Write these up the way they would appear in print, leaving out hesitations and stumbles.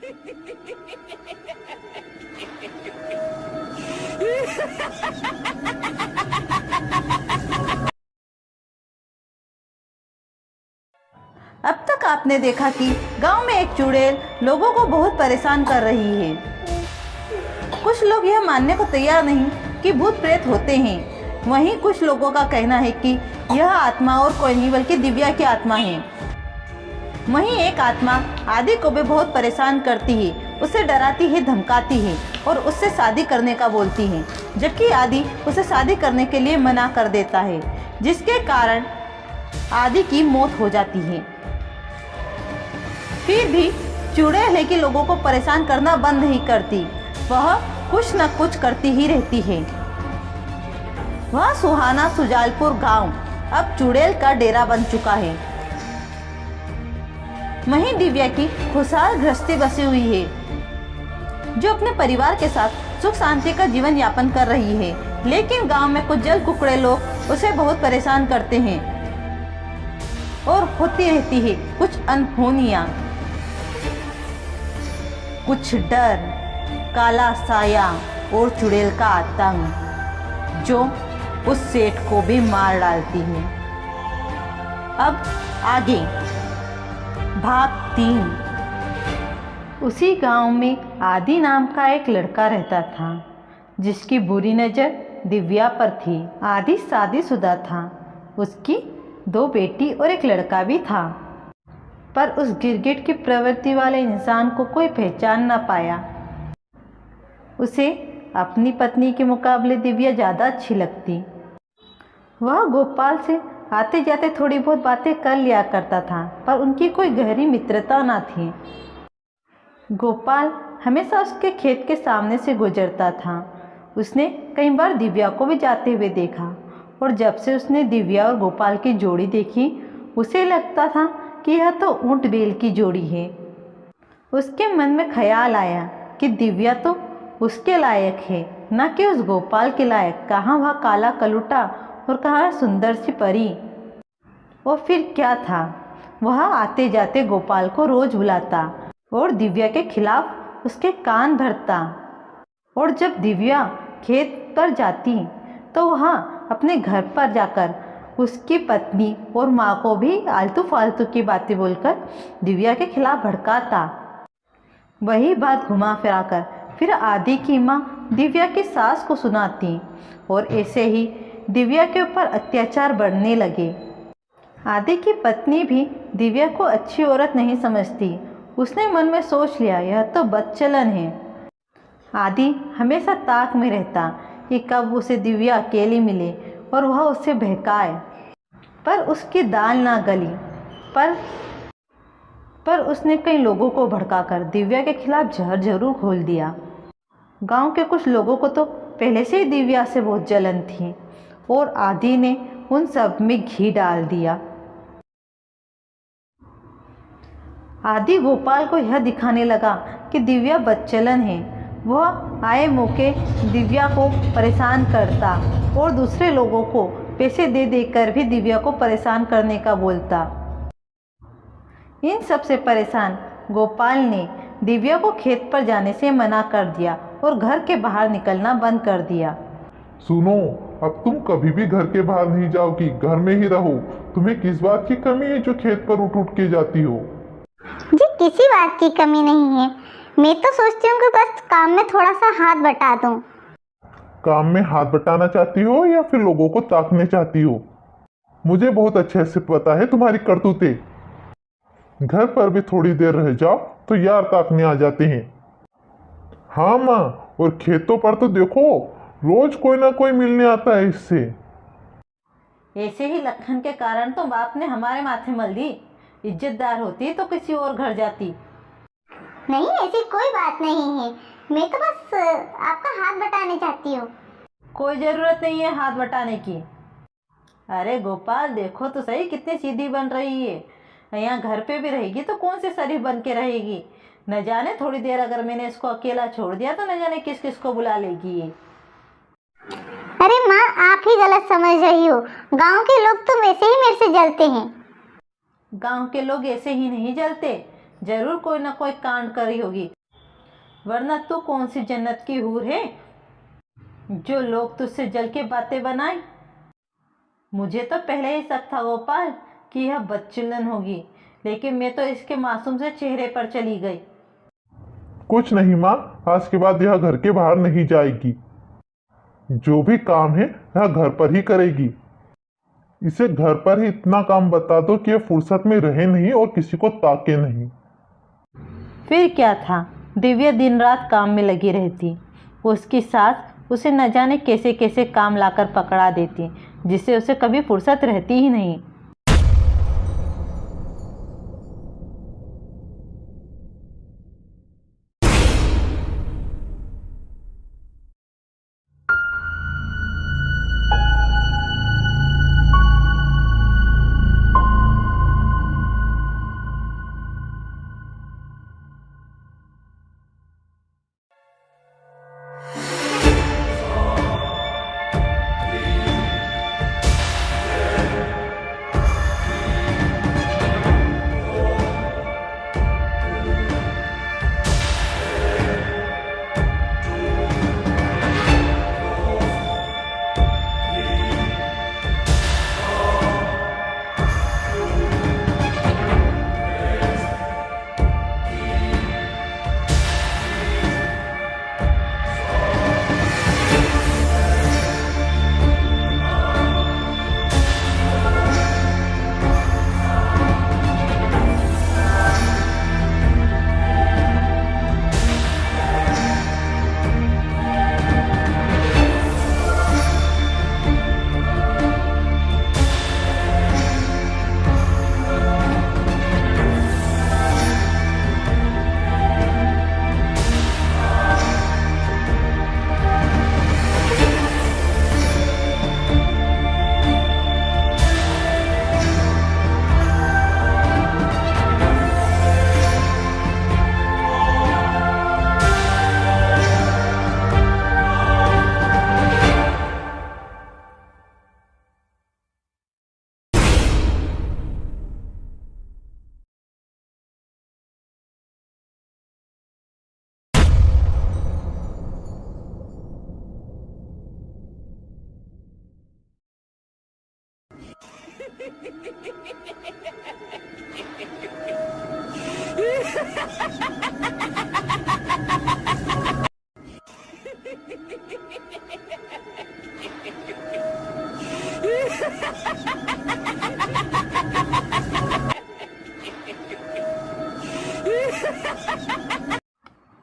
अब तक आपने देखा कि गांव में एक चुड़ैल लोगों को बहुत परेशान कर रही है। कुछ लोग यह मानने को तैयार नहीं कि भूत प्रेत होते हैं। वहीं कुछ लोगों का कहना है कि यह आत्मा और कोई नहीं बल्कि दिव्या की आत्मा है। वहीं एक आत्मा आदि को भी बहुत परेशान करती है, उसे डराती है, धमकाती है और उससे शादी करने का बोलती है, जबकि आदि उसे शादी करने के लिए मना कर देता है, जिसके कारण आदि की मौत हो जाती है। फिर भी चुड़ैल है कि लोगों को परेशान करना बंद नहीं करती, वह कुछ न कुछ करती ही रहती है। वह सुहाना सुजालपुर गांव अब चुड़ैल का डेरा बन चुका है। वहीं दिव्या की खुशहाल गृहस्थी बसी हुई है, जो अपने परिवार के साथ सुख शांति का जीवन यापन कर रही है। लेकिन गांव में कुछ जल कुकड़े लोग उसे बहुत परेशान करते हैं और होती रहती है कुछ अनहोनियां, कुछ डर, काला साया और चुड़ैल का आतंक, जो उस सेठ को भी मार डालती है। अब आगे भाग 3। उसी गांव में आदि नाम का एक लड़का रहता था, जिसकी बुरी नज़र दिव्या पर थी। आदि शादीशुदा था, उसकी 2 बेटी और एक लड़का भी था, पर उस गिरगिट की प्रवृत्ति वाले इंसान को कोई पहचान न पाया। उसे अपनी पत्नी के मुकाबले दिव्या ज़्यादा अच्छी लगती। वह गोपाल से आते जाते थोड़ी बहुत बातें कर लिया करता था, पर उनकी कोई गहरी मित्रता न थी। गोपाल हमेशा उसके खेत के सामने से गुजरता था। उसने कई बार दिव्या को भी जाते हुए देखा, और जब से उसने दिव्या और गोपाल की जोड़ी देखी, उसे लगता था कि यह तो ऊंट बैल की जोड़ी है। उसके मन में ख्याल आया कि दिव्या तो उसके लायक है, न कि उस गोपाल के लायक। कहाँ वह काला कलूटा और कहाँ सुंदर सी परी। और फिर क्या था, वह आते जाते गोपाल को रोज बुलाता और दिव्या के खिलाफ उसके कान भरता। और जब दिव्या खेत पर जाती तो वह अपने घर पर जाकर उसकी पत्नी और माँ को भी आलतू फालतू की बातें बोलकर दिव्या के खिलाफ भड़काता। वही बात घुमा फिरा कर फिर आदि की माँ दिव्या की सास को सुनाती, और ऐसे ही दिव्या के ऊपर अत्याचार बढ़ने लगे। आदि की पत्नी भी दिव्या को अच्छी औरत नहीं समझती। उसने मन में सोच लिया, यह तो बदचलन है। आदि हमेशा ताक में रहता कि कब उसे दिव्या अकेली मिले और वह उससे बहकाए, पर उसकी दाल ना गली। पर उसने कई लोगों को भड़काकर दिव्या के खिलाफ जहर जरूर घोल दिया। गांव के कुछ लोगों को तो पहले से ही दिव्या से बहुत जलन थी, और आदि ने उन सब में घी डाल दिया। आदि गोपाल को यह दिखाने लगा कि दिव्या बदचलन है। वह आए मौके दिव्या को परेशान करता और दूसरे लोगों को पैसे दे देकर भी दिव्या को परेशान करने का बोलता। इन सब से परेशान गोपाल ने दिव्या को खेत पर जाने से मना कर दिया और घर के बाहर निकलना बंद कर दिया। सुनो, अब तुम कभी भी घर के बाहर नहीं जाओगी, घर में ही रहो। तुम्हें किस बात की कमी है जो खेत पर उठ उठ के जाती हो? जी किसी बात की कमी नहीं है। मैं तो सोचती हूँ कि बस काम में थोड़ा सा हाथ बटा दूँ। काम में हाथ बटाना चाहती हो या फिर लोगों को ताकने चाहती हो? मुझे बहुत अच्छे से पता है तुम्हारी करतूतें। घर पर भी थोड़ी देर रह जाओ तो यार ताकने आ जाते हैं। हाँ माँ, और खेतों पर तो देखो, रोज कोई ना कोई मिलने आता है इससे। ऐसे ही लखन के कारण तो बाप ने हमारे माथे मल दी। इज्जतदार होती तो किसी और घर जाती। नहीं, ऐसी कोई बात नहीं है। मैं तो बस आपका हाथ बटाने चाहती हूँ। कोई ज़रूरत नहीं है हाथ बटाने की। अरे गोपाल, देखो तो सही कितनी सीधी बन रही है। यहाँ घर पे भी रहेगी तो कौन सी शरीफ बन के रहेगी। न जाने थोड़ी देर अगर मैंने इसको अकेला छोड़ दिया तो न जाने किस किस को बुला लेगी ये। अरे माँ, आप ही गलत समझ रही हो। गांव के लोग तो वैसे ही मेरे से जलते हैं। गांव के लोग ऐसे ही नहीं जलते। जरूर कोई ना कोई कांड करी होगी, वरना तू कौन सी जन्नत की हूर है जो लोग तुझसे जल के बातें बनाए। मुझे तो पहले ही शक था गोपाल कि यह बदचुलन होगी, लेकिन मैं तो इसके मासूम से चेहरे पर चली गई। कुछ नहीं माँ, आज के बाद यह घर के बाहर नहीं जाएगी। जो भी काम है यह घर पर ही करेगी। इसे घर पर ही इतना काम बता दो कि यह फुर्सत में रहे नहीं और किसी को ताके नहीं। फिर क्या था, दिव्या दिन रात काम में लगी रहती। उसकी सास उसे न जाने कैसे कैसे काम लाकर पकड़ा देती, जिससे उसे कभी फुर्सत रहती ही नहीं।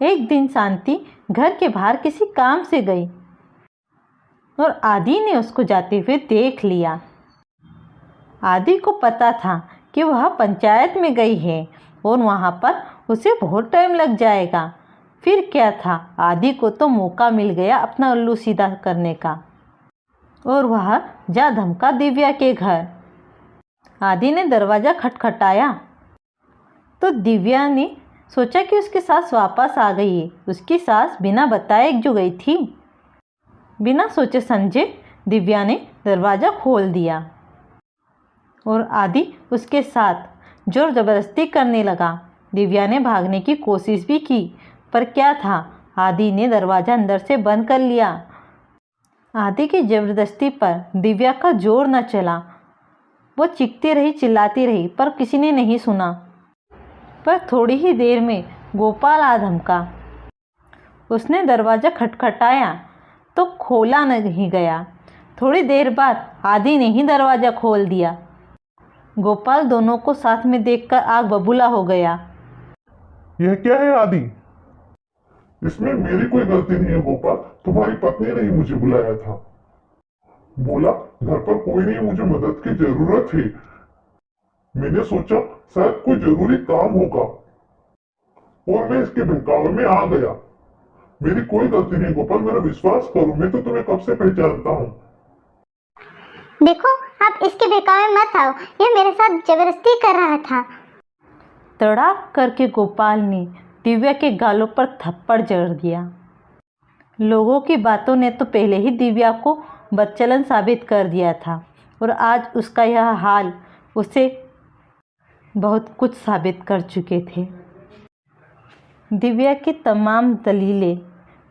एक दिन शांति घर के बाहर किसी काम से गई और आदि ने उसको जाते हुए देख लिया। आदि को पता था कि वह पंचायत में गई है और वहाँ पर उसे बहुत टाइम लग जाएगा। फिर क्या था, आदि को तो मौका मिल गया अपना उल्लू सीधा करने का और वह जा धमका दिव्या के घर। आदि ने दरवाज़ा खटखटाया तो दिव्या ने सोचा कि उसकी सास वापस आ गई है। उसकी सास बिना बताए जो गई थी। बिना सोचे समझे दिव्या ने दरवाज़ा खोल दिया और आदि उसके साथ जोर ज़बरदस्ती करने लगा। दिव्या ने भागने की कोशिश भी की, पर क्या था, आदि ने दरवाज़ा अंदर से बंद कर लिया। आदि की ज़बरदस्ती पर दिव्या का जोर न चला। वो चीखती रही, चिल्लाती रही, पर किसी ने नहीं सुना। पर थोड़ी ही देर में गोपाल आ धमका। उसने दरवाज़ा खटखटाया तो खोला नहीं गया। थोड़ी देर बाद आदि ने ही दरवाज़ा खोल दिया। गोपाल दोनों को साथ में देखकर आग बबूला हो गया। यह क्या है आदि? इसमें मेरी कोई गलती नहीं है गोपाल, तुम्हारी पत्नी ने ही मुझे बुलाया था। बोला घर पर कोई नहीं, मुझे मदद की जरूरत है। मैंने सोचा शायद कोई जरूरी काम होगा और मैं इसके बहकावे में आ गया। मेरी कोई गलती नहीं गोपाल, मेरा विश्वास करो, मैं तो तुम्हें कब से पहचानता हूँ। देखो आप इसके बहकावे में मत आओ, ये मेरे साथ जबरदस्ती कर रहा था। तड़ाक करके गोपाल ने दिव्या के गालों पर थप्पड़ जड़ दिया। लोगों की बातों ने तो पहले ही दिव्या को बदचलन साबित कर दिया था और आज उसका यह हाल उसे बहुत कुछ साबित कर चुके थे। दिव्या की तमाम दलीलें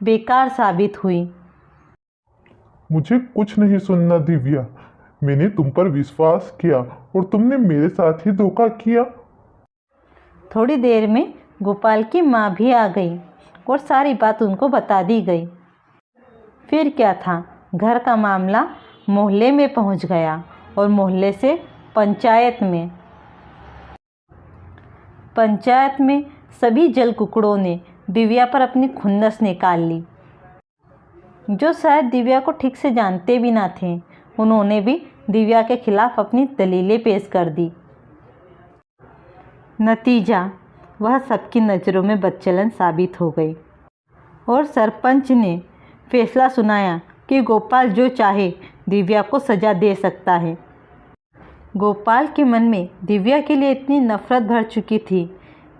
बेकार साबित हुई। मुझे कुछ नहीं सुनना दिव्या। मैंने तुम पर विश्वास किया और तुमने मेरे साथ ही धोखा किया। थोड़ी देर में गोपाल की माँ भी आ गई और सारी बात उनको बता दी गई। फिर क्या था, घर का मामला मोहल्ले में पहुंच गया और मोहल्ले से पंचायत में सभी जल कुकड़ों ने दिव्या पर अपनी खुन्नस निकाल ली। जो शायद दिव्या को ठीक से जानते भी ना थे, उन्होंने भी दिव्या के खिलाफ अपनी दलीलें पेश कर दी। नतीजा, वह सबकी नज़रों में बदचलन साबित हो गई और सरपंच ने फैसला सुनाया कि गोपाल जो चाहे दिव्या को सज़ा दे सकता है। गोपाल के मन में दिव्या के लिए इतनी नफ़रत भर चुकी थी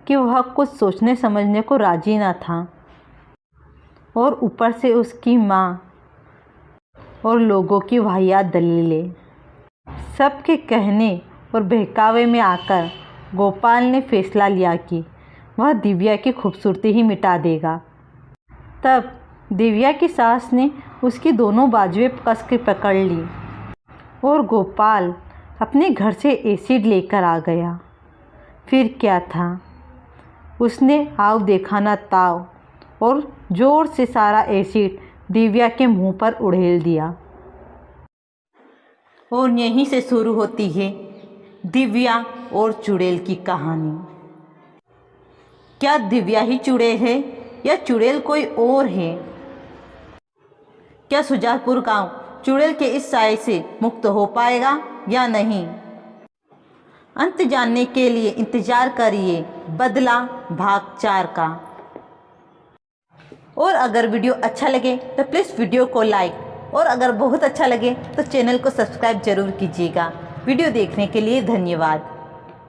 कि वह कुछ सोचने समझने को राजी ना था, और ऊपर से उसकी माँ और लोगों की वाहियात दलीलें। सबके कहने और बहकावे में आकर गोपाल ने फैसला लिया कि वह दिव्या की खूबसूरती ही मिटा देगा। तब दिव्या की सास ने उसकी दोनों बाजुएं कस के पकड़ ली और गोपाल अपने घर से एसिड लेकर आ गया। फिर क्या था, उसने आव देखा ना ताव और ज़ोर से सारा एसिड दिव्या के मुंह पर उड़ेल दिया। और यहीं से शुरू होती है दिव्या और चुड़ैल की कहानी। क्या दिव्या ही चुड़ैल है या चुड़ैल कोई और है? क्या सुजानपुर गांव चुड़ैल के इस साए से मुक्त हो पाएगा या नहीं? अंत जानने के लिए इंतजार करिए बदला भाग 4 का। और अगर वीडियो अच्छा लगे तो प्लीज़ वीडियो को लाइक, और अगर बहुत अच्छा लगे तो चैनल को सब्सक्राइब जरूर कीजिएगा। वीडियो देखने के लिए धन्यवाद।